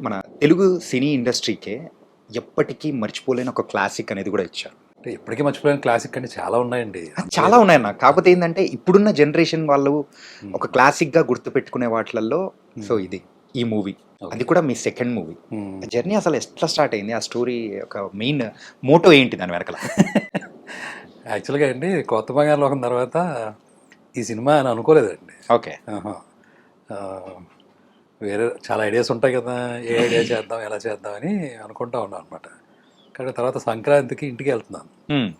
మన తెలుగు సినీ ఇండస్ట్రీకే ఎప్పటికీ మర్చిపోలేని ఒక క్లాసిక్ అనేది కూడా ఇచ్చారు. అంటే ఇప్పటికీ మర్చిపోయిన క్లాసిక్ అంటే చాలా ఉన్నాయండి. చాలా ఉన్నాయన్న. కాకపోతే ఏందంటే ఇప్పుడున్న జనరేషన్ వాళ్ళు ఒక క్లాసిక్‌గా గుర్తుపెట్టుకునే వాటిలల్లో సో ఇది. ఈ మూవీ. అది ఓకే. కూడా మీ సెకండ్ మూవీ. హ్మ్. జర్నీ అసలు ఎట్లా స్టార్ట్ అయింది? ఆ స్టోరీ ఒక మెయిన్ మోటో ఏంటి దాని వెనకాల? యాక్చువల్‌గా అండి 'కొత్త బంగారు లోకం' తర్వాత ఈ సినిమా అని అనుకోలేదండి. ఓకే. ఆహా! ఆహ్, వేరే చాలా ఐడియాస్ ఉంటాయి కదా! ఏ ఐడియా చేద్దాం, ఎలా చేద్దాం అని అనుకుంటా ఉన్నాం అనమాట. కానీ తర్వాత సంక్రాంతికి ఇంటికెళ్తున్నాను. హ్మ్.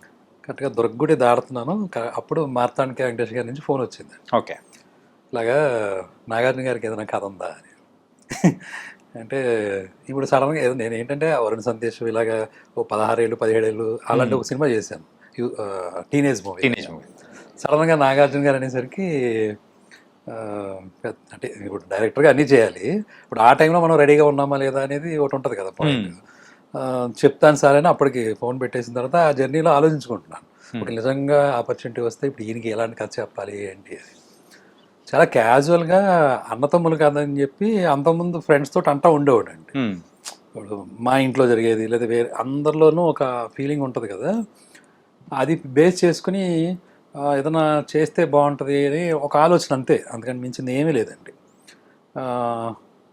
కరెక్ట్‌గా దుర్గగుడి దాటుతున్నాను. అప్పుడు మార్తాండ వెంకటేష్ గారి నుంచి ఫోన్ వచ్చింది. ఓకే. ఇలాగా నాగార్జున గారికి ఏదైనా కథ ఉందా అని. అంటే ఇప్పుడు సడన్‌గా ఏదో నేనేంటంటే వరుణ్ సందేశ్ ఇలాగా ఓ 16 ఏళ్ళు, 17 ఏళ్ళు అలాంటి ఒక సినిమా చేశాను. Teenage movie. Teenage movie. సడన్‌గా నాగార్జున గారు అనేసరికి అంటే ఇప్పుడు డైరెక్టర్‌గా అన్నీ చేయాలి. ఇప్పుడు ఆ టైంలో మనం రెడీగా ఉన్నామా లేదా అనేది ఒకటి ఉంటుంది కదా పాయింట్. చెప్తాను సార్ అని అప్పటికి ఫోన్ పెట్టేసిన తర్వాత ఆ జర్నీలో ఆలోచించుకుంటున్నాను. ఒక నిజంగా ఆపర్చునిటీ వస్తే ఇప్పుడు ఈయనకి ఎలాంటి కథ చెప్పాలి ఏంటి అని. చాలా క్యాజువల్‌గా అన్నతమ్ములు కదని చెప్పి అంతకుముందు ఫ్రెండ్స్ తోటి అంటా ఉండేవాడండి. హ్మ్. ఇప్పుడు మా ఇంట్లో జరిగేది లేదా వేరే అందరిలోనూ ఒక ఫీలింగ్ ఉంటుంది కదా! అది బేస్ చేసుకొని ఏదైనా చేస్తే బాగుంటుంది అని ఒక ఆలోచన అంతే. అంతకని మించింది ఏమీ లేదండి.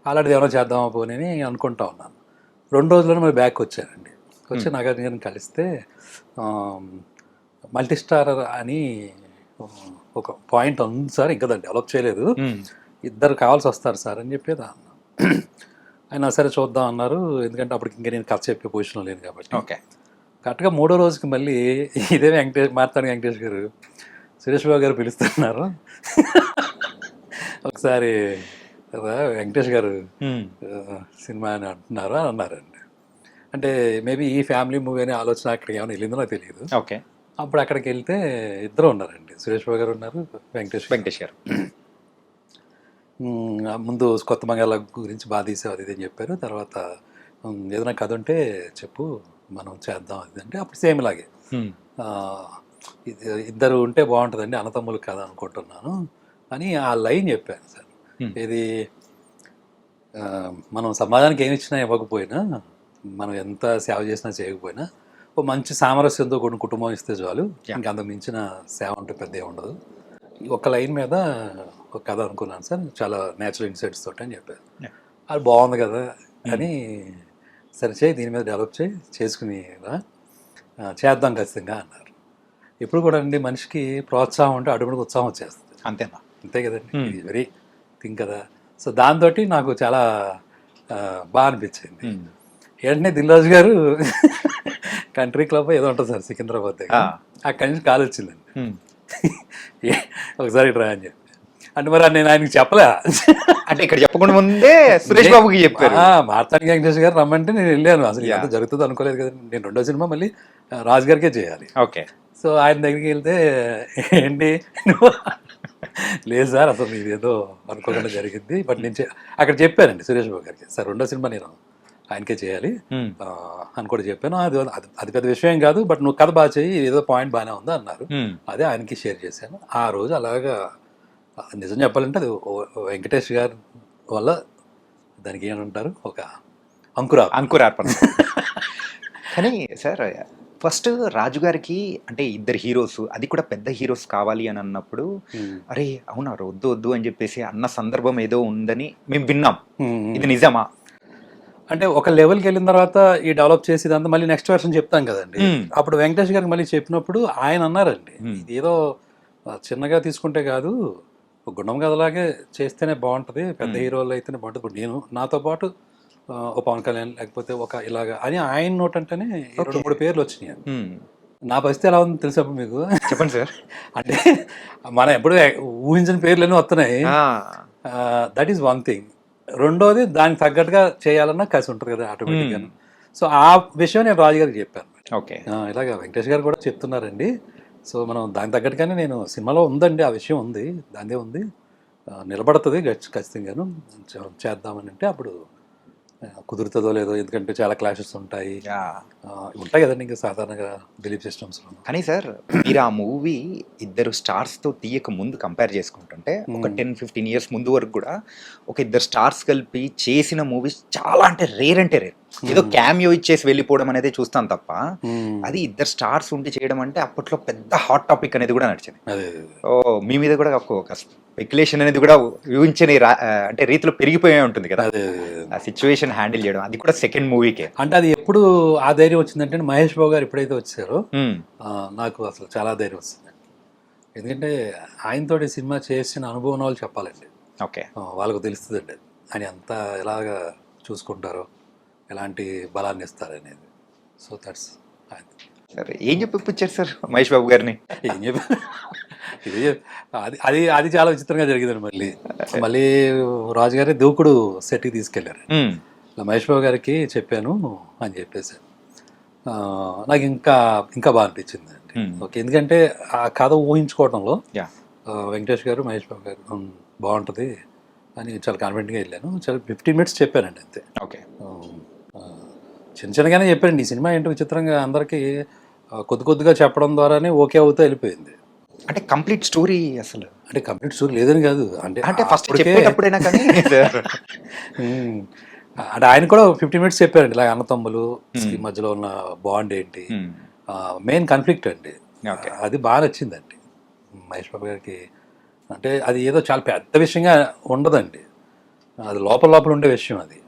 అలాంటిది ఏమైనా చేద్దామా పోనీ అని అనుకుంటా ఉన్నాను. 2 రోజుల్లోనే మరి బ్యాక్ వచ్చానండి. వచ్చి నాగార్జున గారిని కలిస్తే మల్టీ స్టారర్ అని ఒక పాయింట్ ఉంది సార్, ఇంకా దాన్ని డెవలప్ చేయలేదు. ఇద్దరు కావాల్సి వస్తారు సార్ అని చెప్పేది అన్న. ఆయన సరే చూద్దాం అన్నారు. ఎందుకంటే అప్పటికి ఇంకా నేను కథ చెప్పే పొజిషన్లో లేను కాబట్టి. ఓకే. కరెక్ట్‌గా మూడో రోజుకి మళ్ళీ ఇదే మార్తాండ వెంకటేష్ గారు, సురేష్ బాబు గారు పిలుస్తున్నారు. ఒకసారి వెంకటేష్ గారు సినిమా అని అంటున్నారు అని అన్నారండి. అంటే మేబీ ఈ ఫ్యామిలీ మూవీ అనే ఆలోచన అక్కడికి ఏమైనా వెళ్ళిందో నాకు తెలియదు. ఓకే. అప్పుడు అక్కడికి వెళ్తే ఇద్దరు ఉన్నారండి. సురేష్ బాబు గారు ఉన్నారు, వెంకటేష్ గారు. ముందు కొత్త బంగాళ గురించి బాగా తీసావు అది ఇది అని చెప్పారు. తర్వాత ఏదైనా కథ ఉంటే చెప్పు మనం చేద్దాం అది అంటే అప్పుడు సేమ్ ఇలాగే ఇద్దరు ఉంటే బాగుంటుందండి అన్నతమ్ములు కథ అనుకుంటున్నాను అని ఆ లైన్ చెప్పాను సార్. ఇది మనం సమాజానికి ఏమి ఇచ్చినా ఇవ్వకపోయినా, మనం ఎంత సేవ చేసినా చేయకపోయినా ఓ మంచి సామరస్యంతో కూడిన కుటుంబం ఇస్తే చాలు, ఇంకా అంతకు మించిన సేవ అంటే పెద్ద ఏమి ఉండదు. ఒక లైన్ మీద ఒక కథ అనుకున్నాను సార్, చాలా న్యాచురల్ ఇన్సైట్స్ తోటి అని చెప్పారు. అది బాగుంది కదా అని సరే చేయి దీని మీద డెవలప్ చేసుకునేలా చేద్దాం ఖచ్చితంగా అన్నారు. ఇప్పుడు కూడా అండి మనిషికి ప్రోత్సాహం ఉంటే అడుగుడికి ఉత్సాహం వచ్చేస్తుంది. అంతేనా? అంతే కదండి, వెరీ థింక్ కదా. సో దాంతో నాకు చాలా బాగా అనిపించింది. వెంటనే దిల్రాజు గారు కంట్రీ క్లబ్ ఏదో ఉంటుంది సార్ సికింద్రాబాద్ దగ్గర, అక్కడి నుంచి కాల్ వచ్చిందండి. ఒకసారి రా అని చెప్పి అంటే మరి నేను ఆయనకి చెప్పలే. అంటే ఇక్కడ చెప్పకుండా ముందే సురేష్ బాబుకి చెప్పారు. మార్తాండ వెంకటేష్ గారు రమ్మంటే నేను వెళ్ళాను. అసలు ఎంత జరుగుతుందో అనుకోలేదు కదండి. నేను రెండో సినిమా మళ్ళీ రాజు గారికే చేయాలి. ఓకే. సో ఆయన దగ్గరికి వెళ్తే ఏంటి లేదు సార్ అసలు ఇదేదో అనుకోకుండా జరిగింది, బట్ నేను అక్కడ చెప్పానండి సురేష్ బాబు గారికి, సార్ రెండో సినిమా నేను ఆయనకే చేయాలి అని కూడా చెప్పాను. అది పెద్ద విషయం కాదు, బట్ నువ్వు కథ బాగా చేయి, ఏదో పాయింట్ బాగానే ఉందా అన్నారు. అదే ఆయనకి షేర్ చేశాను. ఆ రోజు అలాగా నిజం చెప్పాలంటే అది వెంకటేష్ గారి వల్ల దానికి ఏమంటారు ఒక అంకురార్పణ. కానీ సార్ ఫస్ట్ రాజుగారికి అంటే ఇద్దరు హీరోస్, అది కూడా పెద్ద హీరోస్ కావాలి అని అన్నప్పుడు అరే అవునా వద్దు వద్దు అని చెప్పేసి అన్న సందర్భం ఏదో ఉందని మేము విన్నాం. ఇది నిజమా? అంటే ఒక లెవెల్కి వెళ్ళిన తర్వాత ఈ డెవలప్ చేసేదంతా మళ్ళీ నెక్స్ట్ వర్షన్ చెప్తాం కదండి. అప్పుడు వెంకటేష్ గారికి మళ్ళీ చెప్పినప్పుడు ఆయన అన్నారండి, ఇది ఏదో చిన్నగా తీసుకుంటే కాదు, గుండం కథలాగే చేస్తేనే బాగుంటుంది, పెద్ద హీరోలు అయితేనే బాగుంటుంది. ఇప్పుడు నేను నాతో పాటు ఓ పవన్ కళ్యాణ్ లేకపోతే ఒక ఇలాగా అని ఆయన నోట్ అంటేనే 2-3 పేర్లు వచ్చినాయి. నా పరిస్థితి ఎలా ఉంది తెలుసా మీకు? చెప్పండి సార్. అంటే మనం ఎప్పుడు ఊహించిన పేర్లన్నీ వస్తున్నాయి. That is one thing. రెండోది దానికి తగ్గట్టుగా చేయాలన్నా కసి ఉంటుంది కదా ఆటోమేటిక్గా. సో ఆ విషయం నేను రాజు గారికి చెప్పాను. ఓకే. ఇలాగ వెంకటేష్ గారు కూడా చెప్తున్నారండి. సో మనం దానికి తగ్గట్టుగానే నేను సినిమాలో ఉందండి ఆ విషయం ఉంది, దానిదే ఉంది, నిలబడుతుంది ఖచ్చితంగాను చేద్దామని అంటే అప్పుడు కుదురుతుందో లేదో, ఎందుకంటే చాలా క్లాషెస్ ఉంటాయి. యా. ఉంటాయి కదండి ఇంకా సాధారణంగా బిలీఫ్ సిస్టమ్స్లో. కానీ సార్ మీరు ఆ మూవీ ఇద్దరు స్టార్స్తో తీయక ముందు కంపేర్ చేసుకుంటుంటే ఒక 10-15 ఇయర్స్ ముందు వరకు కూడా ఒక ఇద్దరు స్టార్స్ కలిపి చేసిన మూవీస్ చాలా అంటే రేర్. ఏదో క్యామియో ఇచ్చేసి వెళ్ళిపోవడం అనేది చూస్తాం తప్ప అది ఇద్దరు స్టార్స్ ఉండి చేయడం అంటే అప్పట్లో పెద్ద హాట్ టాపిక్ అనేది కూడా నడిచింది. అదే ఓ మీ మీద కూడా ఒక స్పెక్యులేషన్ అనేది కూడా ఊహించని అంటే రీతిలో పెరిగిపోయే ఉంటుంది కదా అదే ఆ సిచ్యువేషన్ హ్యాండిల్ చేయడం, అది కూడా సెకండ్ మూవీకే. అంటే అది ఎప్పుడు ఆ ధైర్యం వచ్చిందంటే మహేష్ బాబు గారు ఎప్పుడైతే వచ్చారో నాకు అసలు చాలా ధైర్యం వస్తుంది. ఎందుకంటే ఆయనతోటి సినిమా చేసిన అనుభవం వాళ్ళు చెప్పాలండి. ఓకే. వాళ్ళకు తెలుస్తుందండి ఆయన ఎంత ఎలాగా చూసుకుంటారో, ఎలాంటి బలాన్ని ఇస్తారు అనేది. సో దట్స్ సరే ఏం చెప్పిచ్చారు సార్ మహేష్ బాబు గారిని? ఏం చెప్పి ఇది అది అది అది చాలా విచిత్రంగా జరిగిందండి. మళ్ళీ రాజు గారి దూకుడు సెట్కి తీసుకెళ్ళారు. ఇలా మహేష్ బాబు గారికి చెప్పాను అని చెప్పేసి నాకు ఇంకా ఇంకా బాగా అనిపించింది అండి. ఓకే, ఎందుకంటే ఆ కథ ఊహించుకోవడంలో వెంకటేష్ గారు మహేష్ బాబు గారు బాగుంటుంది అని చాలా కాన్ఫిడెంట్గా వెళ్ళాను. చాలా 15 minutes చెప్పానండి అంతే. ఓకే. చిన్న చిన్నగానే చెప్పానండి. ఈ సినిమా ఏంటో విచిత్రంగా అందరికీ కొద్ది కొద్దిగా చెప్పడం ద్వారానే ఓకే అవుతూ వెళ్ళిపోయింది. అంటే కంప్లీట్ స్టోరీ అసలు అంటే కంప్లీట్ స్టోరీ లేదని కాదు, అంటే ఫస్ట్ చెప్పేటప్పుడైనా కానీ అంటే ఆయన కూడా 15 minutes చెప్పారండి. ఇలా అన్నతమ్ములు ఈ మధ్యలో ఉన్న బాండ్ ఏంటి, మెయిన్ కాన్ఫ్లిక్ట్ అండి. అది బాగా నచ్చిందండి మహేష్ బాబు గారికి. అంటే అది ఏదో చాలా పెద్ద విషయంగా ఉండదండి, అది లోపల లోపల ఉండే విషయం అది.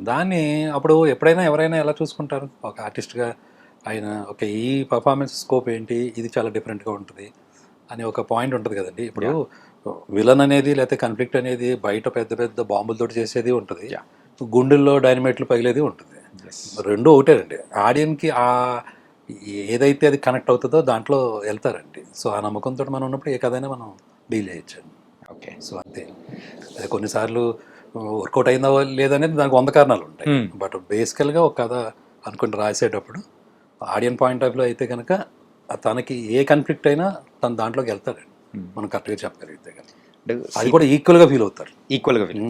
దాన్ని అప్పుడు ఎప్పుడైనా ఎవరైనా ఎలా చూసుకుంటారు ఒక ఆర్టిస్ట్గా ఆయన, ఓకే ఈ పర్ఫార్మెన్స్ స్కోప్ ఏంటి, ఇది చాలా డిఫరెంట్గా ఉంటుంది అని ఒక పాయింట్ ఉంటుంది కదండి. ఇప్పుడు విలన్ అనేది లేకపోతే కాన్ఫ్లిక్ట్ అనేది బయట పెద్ద పెద్ద బాంబులతోటి చేసేది ఉంటుంది, గుండెల్లో డైనమైట్లు పగిలేది ఉంటుంది. రెండు ఒకటేనండి. ఆడియన్కి ఆ ఏదైతే అది కనెక్ట్ అవుతుందో దాంట్లో వెళ్తారండి. సో ఆ నమ్మకంతో మనం ఉన్నప్పుడు ఏ కథైనా మనం డీల్ చేయొచ్చండి. ఓకే. సో అంతే. అదే కొన్నిసార్లు వర్కౌట్ అయిందా లేదనేది దానికి 100 కారణాలు ఉంటాయి. బట్ బేసికల్గా ఒక కథ అనుకుని రాసేటప్పుడు ఆడియన్ పాయింట్ ఆఫ్ వ్యూ అయితే కనుక తనకి ఏ కాన్ఫ్లిక్ట్ అయినా తను దాంట్లోకి వెళ్తాడండి, మనం కరెక్ట్గా చెప్పగలిగితే కనుక అది కూడా ఈక్వల్గా ఫీల్ అవుతారు. ఈక్వల్గా ఫీల్.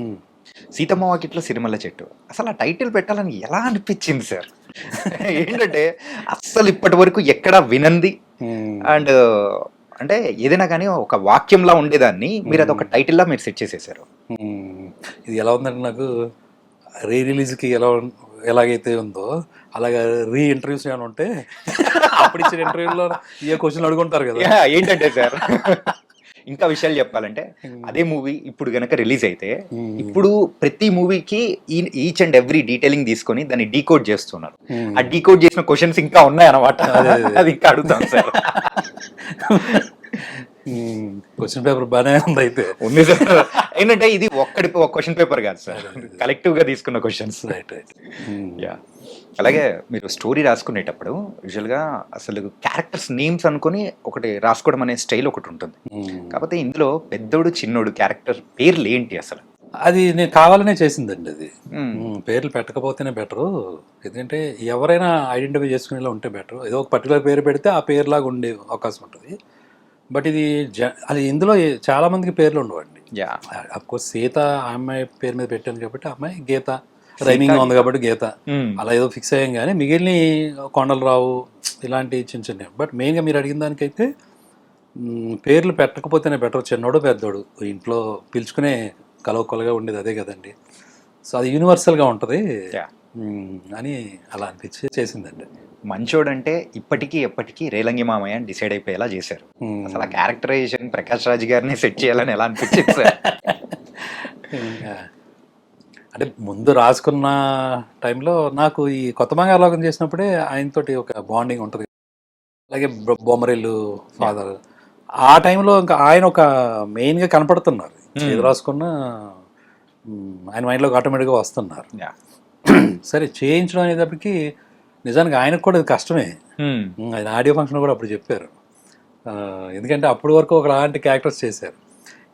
సీతమ్మ వాకిట్లో సిరిమల్ల చెట్టు అసలు ఆ టైటిల్ పెట్టాలని ఎలా అనిపించింది సార్? ఏంటంటే అస్సలు ఇప్పటి వరకు ఎక్కడా వినంది అండ్ అంటే ఏదైనా కానీ ఒక వాక్యంలా ఉండేదాన్ని మీరు అదొక టైటిల్లా మీరు సెట్ చేసేసారు. ఇది ఎలా ఉందంటే నాకు రీ రిలీజ్కి ఎలాగైతే ఉందో అలాగా రీ ఇంటర్వ్యూస్ ఏమైనా ఉంటే అప్పుడు ఇచ్చిన ఇంటర్వ్యూలో ఏ క్వశ్చన్ అడుగుంటారు కదా. ఏంటంటే సార్ ఇంకా విషయాలు చెప్పాలంటే అదే మూవీ ఇప్పుడు గనక రిలీజ్ అయితే ఇప్పుడు ప్రతి మూవీకి ఈచ్ అండ్ ఎవ్రీ డీటెయిలింగ్ తీసుకొని దాన్ని డీకోడ్ చేస్తున్నారు. ఆ డీకోడ్ చేసిన క్వశ్చన్స్ ఇంకా ఉన్నాయన్నమాట. అది ఇంకా అడుగుతాం సార్. క్వశ్చన్ పేపర్ బాగానే ఉంది అయితే ఉంది సార్. ఏంటంటే ఇది ఒక్క క్వశ్చన్ పేపర్ కాదు సార్, కలెక్టివ్ గా తీసుకున్న క్వశ్చన్స్. Right right. యా. అలాగే మీరు స్టోరీ రాసుకునేటప్పుడు యూజువల్గా అసలు క్యారెక్టర్స్ నేమ్స్ అనుకుని ఒకటి రాసుకోవడం అనే స్టైల్ ఒకటి ఉంటుంది. కాకపోతే ఇందులో పెద్దోడు చిన్నోడు క్యారెక్టర్ పేర్లు ఏంటి అసలు? అది నేను కావాలనే చేసిందండి. అది పేర్లు పెట్టకపోతేనే బెటరు, ఎందుకంటే ఎవరైనా ఐడెంటిఫై చేసుకునేలా ఉంటే బెటరు. ఏదో ఒక పర్టికులర్ పేరు పెడితే ఆ పేరులాగా ఉండే అవకాశం ఉంటుంది. బట్ ఇది అది ఇందులో చాలా మందికి పేర్లు ఉండవండి. అఫ్కోర్స్ సీత ఆ అమ్మాయి పేరు మీద పెట్టాను కాబట్టి ఆ అమ్మాయి గీత రైమింగ్ ఉంది కాబట్టి గీత అలా ఏదో ఫిక్స్ అయ్యాం. కానీ మిగిలిన కొండలరావు ఇలాంటి చిన్న చిన్న. బట్ మెయిన్గా మీరు అడిగిన దానికైతే పేర్లు పెట్టకపోతేనే బెటర్. చిన్నోడు పెద్దోడు ఇంట్లో పిలుచుకునే కలవకొలగా ఉండేది అదే కదండి. సో అది యూనివర్సల్గా ఉంటుంది అని అలా అనిపించి చేసిందండి. మంచోడంటే ఇప్పటికీ ఎప్పటికీ రేలంగి మామయ్య అని డిసైడ్ అయిపోయేలా చేశారు. అసలు ఆ క్యారెక్టరైజేషన్ ప్రకాష్ రాజ్ గారిని సెట్ చేయాలని ఎలా అనిపించింది సార్? అంటే ముందు రాసుకున్న టైంలో నాకు ఈ కొత్త బంగారులోకం చేసినప్పుడే ఆయనతోటి ఒక బాండింగ్ ఉంటుంది. అలాగే బొమ్మరిల్లు ఫాదర్ ఆ టైంలో ఇంకా ఆయన ఒక మెయిన్గా కనపడుతున్నారు. ఏది రాసుకున్నా ఆయన మైండ్లోకి ఆటోమేటిక్గా వస్తున్నారు. సరే చేయించడం అనేటప్పటికి నిజానికి ఆయనకు కూడా ఇది కష్టమే. ఆయన ఆడియో ఫంక్షన్ కూడా అప్పుడు చెప్పారు. ఎందుకంటే అప్పటి వరకు ఒకలాంటి క్యారెక్టర్స్ చేశారు.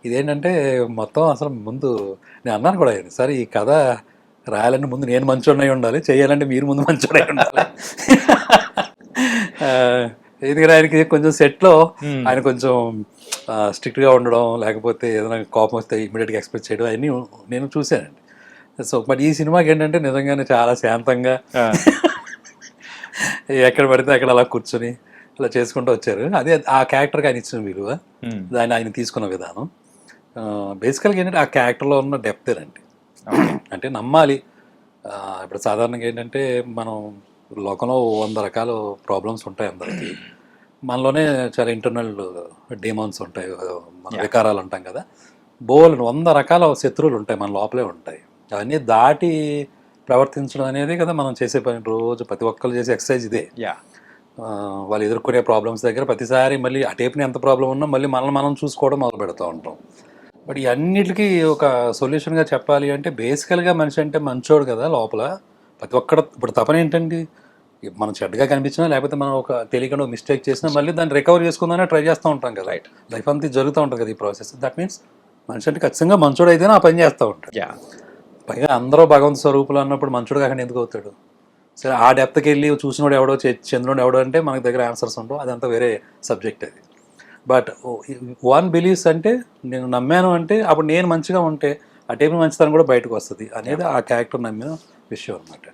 ఇదేంటంటే మొత్తం అసలు ముందు నేను అన్నాను కూడా ఆయన, సరే ఈ కథ రాయాలంటే ముందు నేను మంచోడై ఉండాలి, చేయాలంటే మీరు ముందు మంచోడై ఉండాలి. ఎందుకంటే ఆయనకి కొంచెం సెట్లో ఆయన కొంచెం స్ట్రిక్ట్గా ఉండడం, లేకపోతే ఏదైనా కోపం వస్తే ఇమీడియట్గా ఎక్స్ప్రెస్ చేయడం అవన్నీ నేను చూశానండి. సో బట్ ఈ సినిమాకి ఏంటంటే నిజంగానే చాలా శాంతంగా ఎక్కడ పడితే అక్కడ అలా కూర్చొని అలా చేసుకుంటూ వచ్చారు. అదే ఆ క్యారెక్టర్కి ఆయన ఇచ్చిన విలువ, దాన్ని ఆయన తీసుకున్న విధానం. బేసికల్గా ఏంటంటే ఆ క్యారెక్టర్లో ఉన్న డెప్త్ అండి. అంటే నమ్మాలి. ఇప్పుడు సాధారణంగా ఏంటంటే మనం లోకంలో 100 రకాల ప్రాబ్లమ్స్ ఉంటాయి అందరికీ. మనలోనే చాలా ఇంటర్నల్ డీమాన్స్ ఉంటాయి, మన వికారాలు అంటాం కదా. బోల్డ్ 100 రకాల శత్రువులు ఉంటాయి మన లోపలే ఉంటాయి. అవన్నీ దాటి ప్రవర్తించడం అనేది కదా మనం చేసే పని. రోజు ప్రతి ఒక్కరు చేసే ఎక్సర్సైజ్ ఇదే. వాళ్ళు ఎదుర్కొనే ప్రాబ్లమ్స్ దగ్గర ప్రతిసారి మళ్ళీ ఆ టేప్ని ఎంత ప్రాబ్లం ఉన్నా మళ్ళీ మనల్ని మనం చూసుకోవడం మొదలు పెడుతూ ఉంటాం. బట్ ఈ అన్నిటికీ ఒక సొల్యూషన్గా చెప్పాలి అంటే బేసికల్గా మనిషి అంటే మంచోడు కదా లోపల. ప్రతి ఒక్కడ ఇప్పుడు తపన ఏంటండి, మనం చెడ్డగా కనిపించినా లేకపోతే మనం ఒక తెలియకుండా మిస్టేక్ చేసినా మళ్ళీ దాన్ని రికవర్ చేసుకుందానే ట్రై చేస్తూ ఉంటాం కదా. లైఫ్ అంతా జరుగుతూ ఉంటుంది కదా ఈ ప్రాసెస్. దట్ మీన్స్ మనిషి అంటే ఖచ్చితంగా మంచోడు అయితేనే ఆ పని చేస్తూ ఉంటాడు. పైగా అందరూ భగవంతు స్వరూపులు అన్నప్పుడు మంచోడు కాకుండా ఎందుకు అవుతాడు? సరే ఆ డెప్త్కి వెళ్ళి చూసినోడు ఎవడో చంద్రుడు ఎవడో అంటే మనకి దగ్గర ఆన్సర్స్ ఉండవు, అదంతా వేరే సబ్జెక్ట్ అది. బట్ వన్ బిలీవ్స్ అంటే నేను నమ్మాను అంటే అప్పుడు నేను మంచిగా ఉంటే ఆ టైం మంచితనం కూడా బయటకు వస్తుంది అనేది ఆ క్యారెక్టర్ నమ్మిన విషయం అనమాట.